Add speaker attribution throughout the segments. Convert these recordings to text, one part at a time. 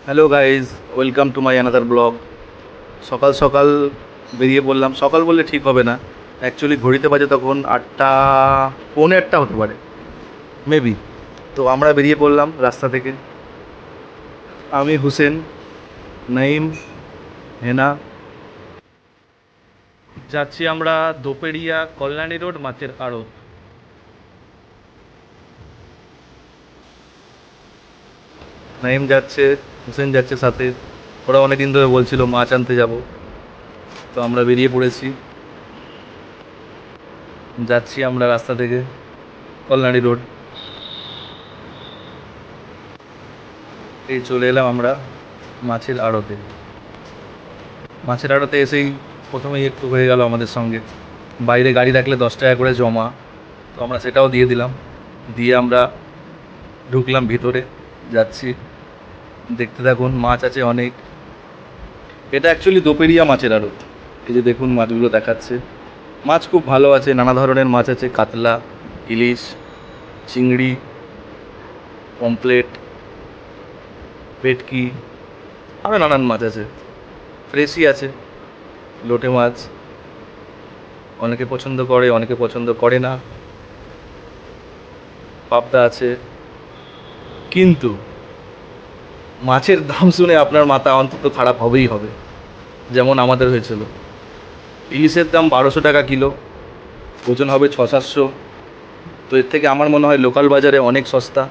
Speaker 1: Hello guys, welcome to my another blog. সকাল সকাল বেরিয়ে পড়লাম। সকাল বললে ঠিক হবে না, অ্যাকচুয়ালি ঘড়িতে বাজে তখন 8টা, পৌনে 8টা হতে পারে মেবি। তো আমরা বেরিয়ে পড়লাম রাস্তা থেকে। আমি, হুসেন, নাইম, হেনা। যাচ্ছি আমরা দোপেড়িয়া কল্যাণী রোড মাছের আড়ত। নাইম যাচ্ছে, হুসেন যাচ্ছে সাথে। ওরা অনেকদিন ধরে বলছিল মাছ আনতে যাব, তো আমরা বেরিয়ে পড়েছি। যাচ্ছি আমরা রাস্তা থেকে কল্যাণী রোড। এই চলে এলাম আমরা মাছের আড়তে। মাছের আড়তে এসেই প্রথমেই একটু হয়ে গেল আমাদের সঙ্গে, বাইরে গাড়ি রাখলে 10 টাকা করে জমা। তো আমরা সেটাও দিয়ে দিলাম, দিয়ে আমরা ঢুকলাম ভিতরে। যাচ্ছি, দেখতে থাকুন। মাছ আছে অনেক। এটা অ্যাকচুয়ালি দোপেরিয়া মাছের আড়ত। এই যে দেখুন মাছগুলো দেখাচ্ছে। মাছ খুব ভালো আছে, নানা ধরনের মাছ আছে, কাতলা, ইলিশ, চিংড়ি, পমপ্লেট, ভেটকি, আরও নানান মাছ আছে। ফ্রেশই আছে, লোটে মাছ। অনেকে পছন্দ করে, অনেকে পছন্দ করে না। পাবদা আছে। কিন্তু মাছের দাম শুনে আপনার মাথা অন্তত খারাপ হবেই হবে, যেমন আমাদের হয়েছিল। ইলিশের দাম 1200 টাকা কিলো, ওজন হবে 600-700। তো এর থেকে আমার মনে হয় লোকাল বাজারে অনেক সস্তা।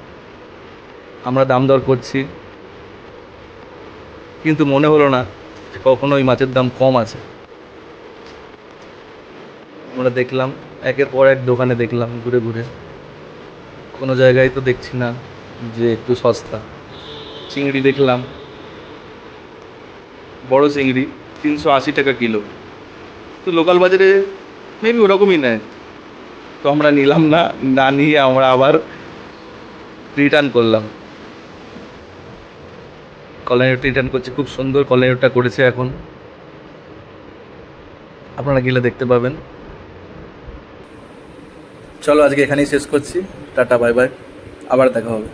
Speaker 1: আমরা দাম দর করছি, কিন্তু মনে হলো না যে কখনো ওই মাছের দাম কম আছে। আমরা দেখলাম, একের পর এক দোকানে দেখলাম ঘুরে ঘুরে, কোনো জায়গায় তো দেখছি না যে একটু সস্তা। চিংড়ি দেখলাম, বড় চিংড়ি 380 টাকা কিলো। তো লোকাল বাজারে মেবি ওরকমই নেয়। তো আমরা নিলাম না, না নিয়ে আমরা আবার রিটার্ন করলাম। কলাইনটা রিটার্ন করছে, খুব সুন্দর কলাইনটা করেছে। এখন আপনারা গেলে দেখতে পাবেন। চলো আজকে এখানেই শেষ করছি। টাটা, বাই বাই, আবার দেখা হবে।